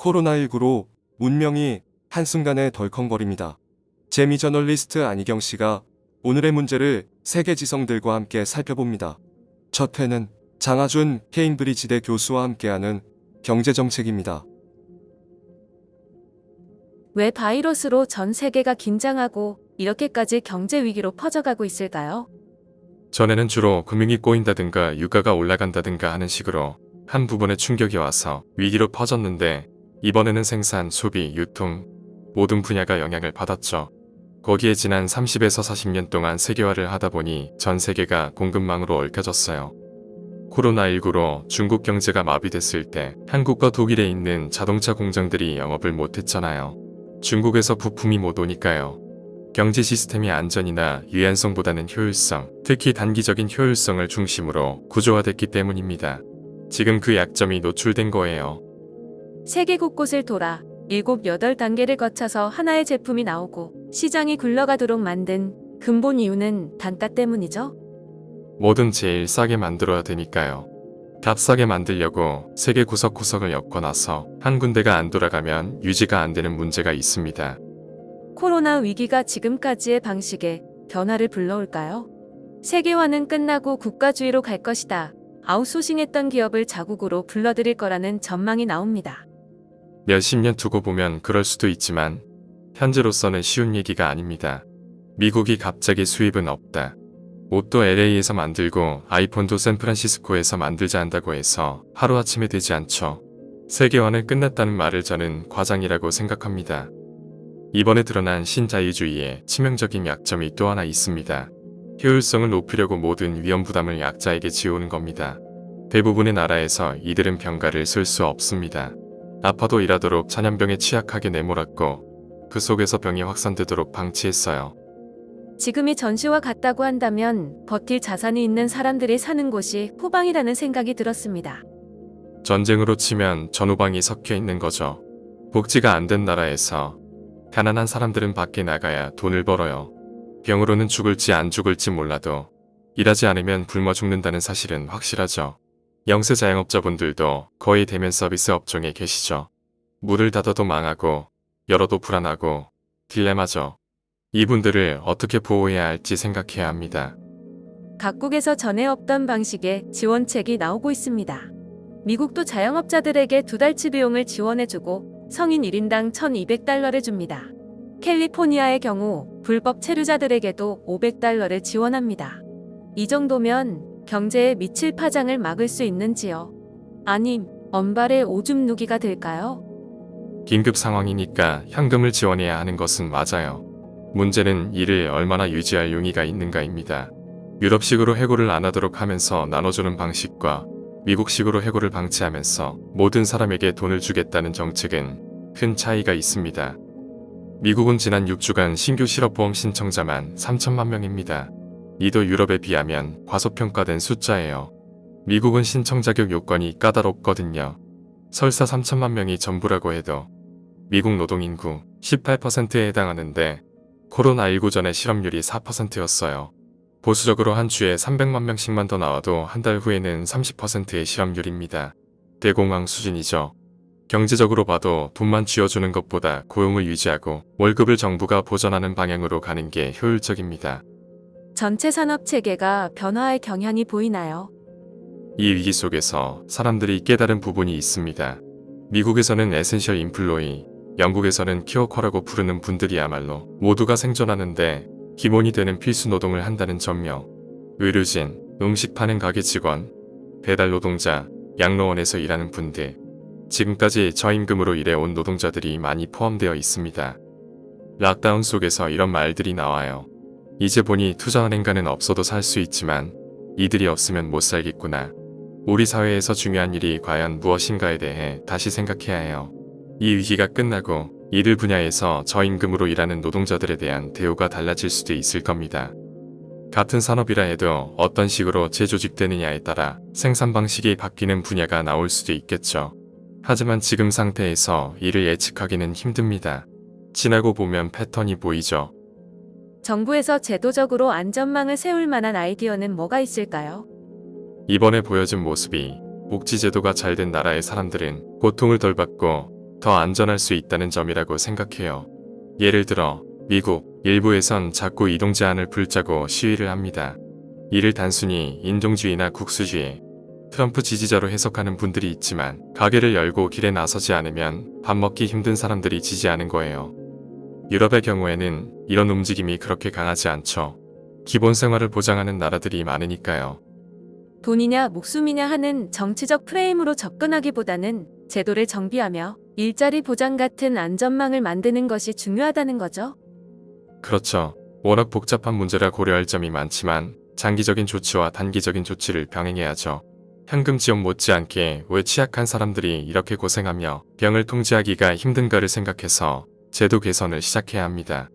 코로나19로 운명이 한순간에 덜컹거립니다. 재미 저널리스트 안희경 씨가 오늘의 문제를 세계 지성들과 함께 살펴봅니다. 첫 회는 장하준 케임브리지대 교수와 함께하는 경제정책입니다. 왜 바이러스로 전 세계가 긴장하고 이렇게까지 경제 위기로 퍼져가고 있을까요? 전에는 주로 금융이 꼬인다든가 유가가 올라간다든가 하는 식으로 한 부분에 충격이 와서 위기로 퍼졌는데 이번에는 생산, 소비, 유통 모든 분야가 영향을 받았죠. 거기에 지난 30에서 40년 동안 세계화를 하다 보니 전 세계가 공급망으로 얽혀졌어요. 코로나19로 중국 경제가 마비됐을 때 한국과 독일에 있는 자동차 공장들이 영업을 못했잖아요. 중국에서 부품이 못 오니까요. 경제 시스템이 안전이나 유연성보다는 효율성, 특히 단기적인 효율성을 중심으로 구조화됐기 때문입니다. 지금 그 약점이 노출된 거예요. 세계 곳곳을 돌아 7, 8단계를 거쳐서 하나의 제품이 나오고 시장이 굴러가도록 만든 근본 이유는 단가 때문이죠. 뭐든 제일 싸게 만들어야 되니까요. 값싸게 만들려고 세계 구석구석을 엮어놔서 한 군데가 안 돌아가면 유지가 안 되는 문제가 있습니다. 코로나 위기가 지금까지의 방식에 변화를 불러올까요? 세계화는 끝나고 국가주의로 갈 것이다. 아웃소싱했던 기업을 자국으로 불러들일 거라는 전망이 나옵니다. 몇십 년 두고 보면 그럴 수도 있지만 현재로서는 쉬운 얘기가 아닙니다. 미국이 갑자기 수입은 없다. 옷도 LA에서 만들고 아이폰도 샌프란시스코에서 만들자 한다고 해서 하루아침에 되지 않죠. 세계화는 끝났다는 말을 저는 과장이라고 생각합니다. 이번에 드러난 신자유주의의 치명적인 약점이 또 하나 있습니다. 효율성을 높이려고 모든 위험 부담을 약자에게 지우는 겁니다. 대부분의 나라에서 이들은 병가를 쓸 수 없습니다. 아파도 일하도록 전염병에 취약하게 내몰았고 그 속에서 병이 확산되도록 방치했어요. 지금이 전시와 같다고 한다면 버틸 자산이 있는 사람들이 사는 곳이 후방이라는 생각이 들었습니다. 전쟁으로 치면 전후방이 섞여 있는 거죠. 복지가 안 된 나라에서 가난한 사람들은 밖에 나가야 돈을 벌어요. 병으로는 죽을지 안 죽을지 몰라도 일하지 않으면 굶어 죽는다는 사실은 확실하죠. 영세 자영업자분들도 거의 대면 서비스 업종에 계시죠. 문을 닫아도 망하고 열어도 불안하고 딜레마죠. 이분들을 어떻게 보호해야 할지 생각해야 합니다. 각국에서 전에 없던 방식의 지원책이 나오고 있습니다. 미국도 자영업자들에게 2달치 비용을 지원해주고 성인 1인당 $1,200를 줍니다. 캘리포니아의 경우 불법 체류자들에게도 $500를 지원합니다. 이 정도면 경제에 미칠 파장을 막을 수 있는지요? 아님 언발의 오줌 누기가 될까요? 긴급 상황이니까 현금을 지원해야 하는 것은 맞아요. 문제는 이를 얼마나 유지할 용의가 있는가입니다. 유럽식으로 해고를 안 하도록 하면서 나눠주는 방식과 미국식으로 해고를 방치하면서 모든 사람에게 돈을 주겠다는 정책은 큰 차이가 있습니다. 미국은 지난 6주간 신규 실업보험 신청자만 3천만 명입니다. 이도 유럽에 비하면 과소평가된 숫자예요. 미국은 신청 자격 요건이 까다롭거든요. 설사 3천만 명이 전부라고 해도 미국 노동인구 18%에 해당하는데 코로나19 전에 실업률이 4%였어요. 보수적으로 한 주에 300만 명씩만 더 나와도 한 달 후에는 30%의 실업률입니다. 대공황 수준이죠. 경제적으로 봐도 돈만 쥐어주는 것보다 고용을 유지하고 월급을 정부가 보전하는 방향으로 가는 게 효율적입니다. 전체 산업 체계가 변화의 경향이 보이나요? 이 위기 속에서 사람들이 깨달은 부분이 있습니다. 미국에서는 에센셜 인플로이, 영국에서는 키워커라고 부르는 분들이야말로 모두가 생존하는데 기본이 되는 필수 노동을 한다는 점요. 의료진, 음식 파는 가게 직원, 배달 노동자, 양로원에서 일하는 분들, 지금까지 저임금으로 일해온 노동자들이 많이 포함되어 있습니다. 락다운 속에서 이런 말들이 나와요. 이제 보니 투자은행가는 없어도 살 수 있지만 이들이 없으면 못 살겠구나. 우리 사회에서 중요한 일이 과연 무엇인가에 대해 다시 생각해야 해요. 이 위기가 끝나고 이들 분야에서 저임금으로 일하는 노동자들에 대한 대우가 달라질 수도 있을 겁니다. 같은 산업이라 해도 어떤 식으로 재조직되느냐에 따라 생산 방식이 바뀌는 분야가 나올 수도 있겠죠. 하지만 지금 상태에서 이를 예측하기는 힘듭니다. 지나고 보면 패턴이 보이죠. 정부에서 제도적으로 안전망을 세울 만한 아이디어는 뭐가 있을까요? 이번에 보여준 모습이 복지제도가 잘 된 나라의 사람들은 고통을 덜 받고 더 안전할 수 있다는 점이라고 생각해요. 예를 들어 미국 일부에선 자꾸 이동 제한을 풀자고 시위를 합니다. 이를 단순히 인종주의나 국수주의, 트럼프 지지자로 해석하는 분들이 있지만 가게를 열고 길에 나서지 않으면 밥 먹기 힘든 사람들이 지지하는 거예요. 유럽의 경우에는 이런 움직임이 그렇게 강하지 않죠. 기본 생활을 보장하는 나라들이 많으니까요. 돈이냐 목숨이냐 하는 정치적 프레임으로 접근하기보다는 제도를 정비하며 일자리 보장 같은 안전망을 만드는 것이 중요하다는 거죠. 그렇죠. 워낙 복잡한 문제라 고려할 점이 많지만 장기적인 조치와 단기적인 조치를 병행해야죠. 현금 지원 못지않게 왜 취약한 사람들이 이렇게 고생하며 병을 통제하기가 힘든가를 생각해서 제도 개선을 시작해야 합니다.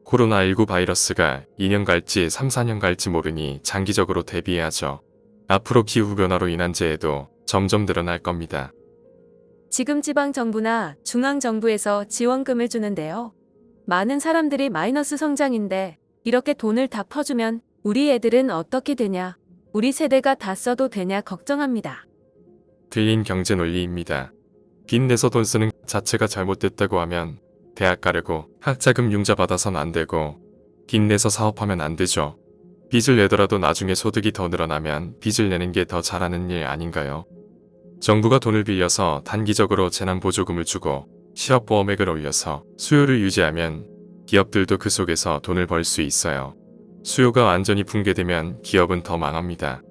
코로나19 바이러스가 2년 갈지 3, 4년 갈지 모르니 장기적으로 대비해야죠. 앞으로 기후변화로 인한 재해도 점점 늘어날 겁니다. 지금 지방정부나 중앙정부에서 지원금을 주는데요. 많은 사람들이 마이너스 성장인데 이렇게 돈을 다 퍼주면 우리 애들은 어떻게 되냐, 우리 세대가 다 써도 되냐 걱정합니다. 틀린 경제 논리입니다. 빚 내서 돈 쓰는 자체가 잘못됐다고 하면 대학 가려고 학자금 융자 받아선 안 되고 빚 내서 사업하면 안 되죠. 빚을 내더라도 나중에 소득이 더 늘어나면 빚을 내는 게 더 잘하는 일 아닌가요? 정부가 돈을 빌려서 단기적으로 재난보조금을 주고 실업보험액을 올려서 수요를 유지하면 기업들도 그 속에서 돈을 벌 수 있어요. 수요가 완전히 붕괴되면 기업은 더 망합니다.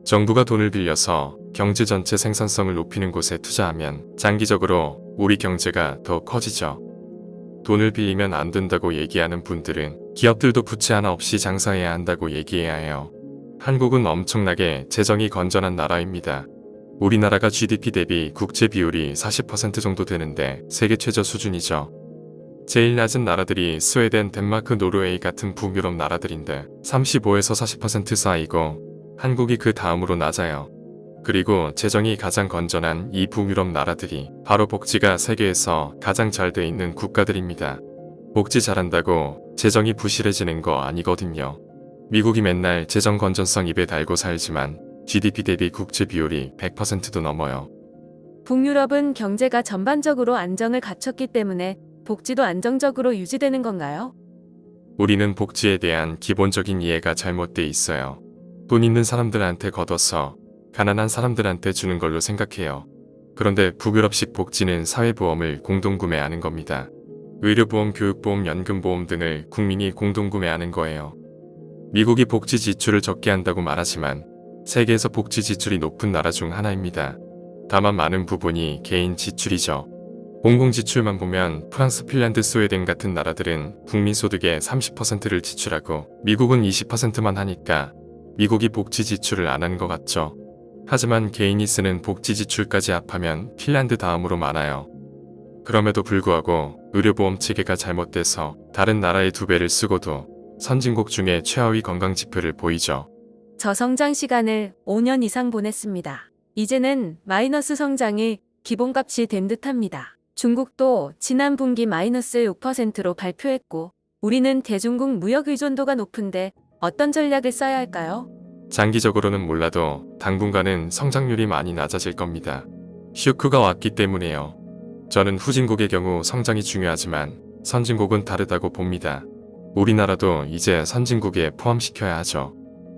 정부가 돈을 빌려서 경제 전체 생산성을 높이는 곳에 투자하면 장기적으로 우리 경제가 더 커지죠. 돈을 빌리면 안 된다고 얘기하는 분들은 기업들도 부채 하나 없이 장사해야 한다고 얘기해야 해요. 한국은 엄청나게 재정이 건전한 나라입니다. 우리나라가 GDP 대비 국채 비율이 40% 정도 되는데 세계 최저 수준이죠. 제일 낮은 나라들이 스웨덴, 덴마크, 노르웨이 같은 북유럽 나라들인데 35에서 40% 사이고 한국이 그 다음으로 낮아요. 그리고 재정이 가장 건전한 이 북유럽 나라들이 바로 복지가 세계에서 가장 잘 돼 있는 국가들입니다. 복지 잘한다고 재정이 부실해지는 거 아니거든요. 미국이 맨날 재정 건전성 입에 달고 살지만 GDP 대비 국채 비율이 100%도 넘어요. 북유럽은 경제가 전반적으로 안정을 갖췄기 때문에 복지도 안정적으로 유지되는 건가요? 우리는 복지에 대한 기본적인 이해가 잘못돼 있어요. 돈 있는 사람들한테 걷어서 가난한 사람들한테 주는 걸로 생각해요. 그런데 북유럽식 복지는 사회보험을 공동구매하는 겁니다. 의료보험, 교육보험, 연금보험 등을 국민이 공동구매하는 거예요. 미국이 복지 지출을 적게 한다고 말하지만 세계에서 복지 지출이 높은 나라 중 하나입니다. 다만 많은 부분이 개인 지출이죠. 공공지출만 보면 프랑스, 핀란드, 스웨덴 같은 나라들은 국민소득의 30%를 지출하고 미국은 20%만 하니까 미국이 복지 지출을 안 하는 것 같죠. 하지만 개인이 쓰는 복지 지출까지 합하면 핀란드 다음으로 많아요. 그럼에도 불구하고 의료보험 체계가 잘못돼서 다른 나라의 2배를 쓰고도 선진국 중에 최하위 건강지표를 보이죠. 저성장 시간을 5년 이상 보냈습니다. 이제는 마이너스 성장이 기본값이 된 듯합니다. 중국도 지난 분기 마이너스 6%로 발표했고 우리는 대중국 무역 의존도가 높은데 어떤 전략을 써야 할까요? 장기적으로는 몰라도 당분간은 성장률이 많이 낮아질 겁니다. 쇼크가 왔기 때문에요. 저는 후진국의 경우 성장이 중요하지만 선진국은 다르다고 봅니다. 우리나라도 이제 선진국에 포함시켜야 하죠.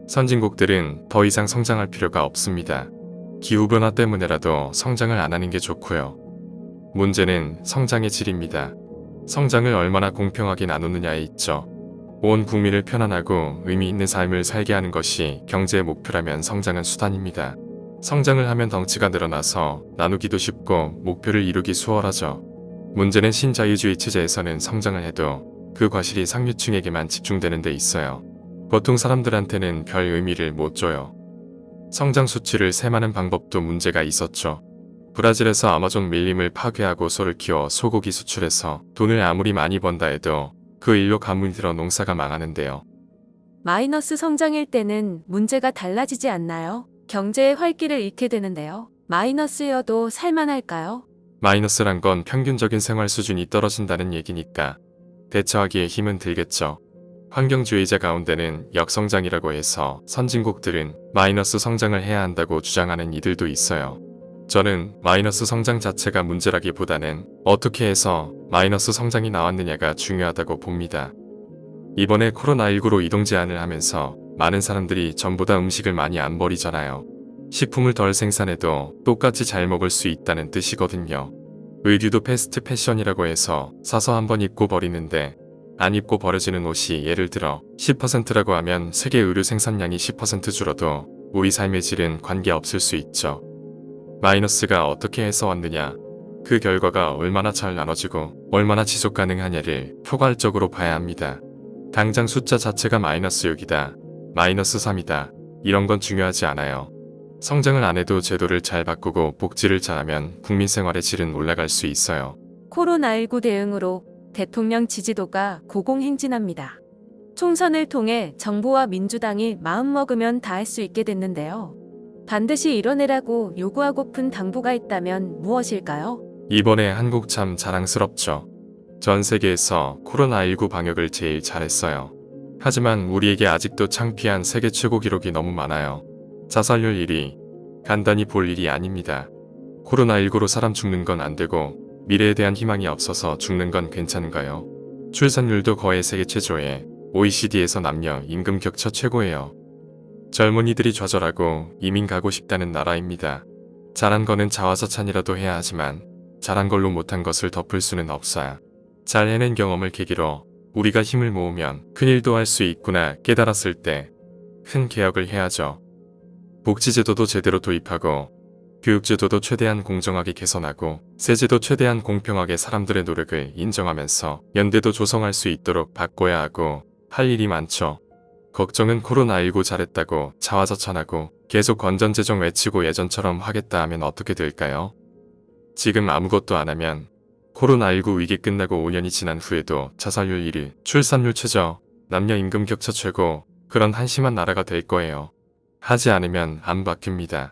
선진국들은 더 이상 성장할 필요가 없습니다. 기후변화 때문에라도 성장을 안 하는 게 좋고요. 문제는 성장의 질입니다. 성장을 얼마나 공평하게 나누느냐에 있죠. 온 국민을 편안하고 의미 있는 삶을 살게 하는 것이 경제의 목표라면 성장은 수단입니다. 성장을 하면 덩치가 늘어나서 나누기도 쉽고 목표를 이루기 수월하죠. 문제는 신자유주의 체제에서는 성장을 해도 그 과실이 상류층에게만 집중되는 데 있어요. 보통 사람들한테는 별 의미를 못 줘요. 성장 수치를 세마는 방법도 문제가 있었죠. 브라질에서 아마존 밀림을 파괴하고 소를 키워 소고기 수출해서 돈을 아무리 많이 번다 해도 그 일로 가뭄이 들어 농사가 망하는데요. 마이너스 성장일 때는 문제가 달라지지 않나요? 경제의 활기를 잃게 되는데요. 마이너스여도 살만할까요? 마이너스란 건 평균적인 생활 수준이 떨어진다는 얘기니까 대처하기에 힘은 들겠죠. 환경주의자 가운데는 역성장이라고 해서 선진국들은 마이너스 성장을 해야 한다고 주장하는 이들도 있어요. 저는 마이너스 성장 자체가 문제라기보다는 어떻게 해서 마이너스 성장이 나왔느냐가 중요하다고 봅니다. 이번에 코로나19로 이동 제한을 하면서 많은 사람들이 전보다 음식을 많이 안 버리잖아요. 식품을 덜 생산해도 똑같이 잘 먹을 수 있다는 뜻이거든요. 의류도 패스트 패션이라고 해서 사서 한번 입고 버리는데 안 입고 버려지는 옷이 예를 들어 10%라고 하면 세계 의류 생산량이 10% 줄어도 우리 삶의 질은 관계없을 수 있죠. 마이너스가 어떻게 해서 왔느냐, 그 결과가 얼마나 잘 나눠지고 얼마나 지속 가능하냐를 포괄적으로 봐야 합니다. 당장 숫자 자체가 마이너스 6이다, 마이너스 3이다 이런 건 중요하지 않아요. 성장을 안 해도 제도를 잘 바꾸고 복지를 잘하면 국민 생활의 질은 올라갈 수 있어요. 코로나19 대응으로 대통령 지지도가 고공행진합니다. 총선을 통해 정부와 민주당이 마음먹으면 다 할 수 있게 됐는데요. 반드시 이뤄내라고 요구하고픈 당부가 있다면 무엇일까요? 이번에 한국 참 자랑스럽죠. 전 세계에서 코로나19 방역을 제일 잘했어요. 하지만 우리에게 아직도 창피한 세계 최고 기록이 너무 많아요. 자살률 1위, 간단히 볼 일이 아닙니다. 코로나19로 사람 죽는 건 안 되고 미래에 대한 희망이 없어서 죽는 건 괜찮은가요? 출산율도 거의 세계 최저에 OECD에서 남녀 임금 격차 최고예요. 젊은이들이 좌절하고 이민 가고 싶다는 나라입니다. 잘한 거는 자화자찬이라도 해야 하지만 잘한 걸로 못한 것을 덮을 수는 없어요. 잘 해낸 경험을 계기로 우리가 힘을 모으면 큰일도 할 수 있구나 깨달았을 때 큰 개혁을 해야죠. 복지제도도 제대로 도입하고 교육제도도 최대한 공정하게 개선하고 세제도 최대한 공평하게 사람들의 노력을 인정하면서 연대도 조성할 수 있도록 바꿔야 하고 할 일이 많죠. 걱정은 코로나19 잘했다고 자화자찬하고 계속 건전재정 외치고 예전처럼 하겠다 하면 어떻게 될까요? 지금 아무것도 안 하면 코로나19 위기 끝나고 5년이 지난 후에도 자살률 1위, 출산율 최저, 남녀 임금 격차 최고 그런 한심한 나라가 될 거예요. 하지 않으면 안 바뀝니다.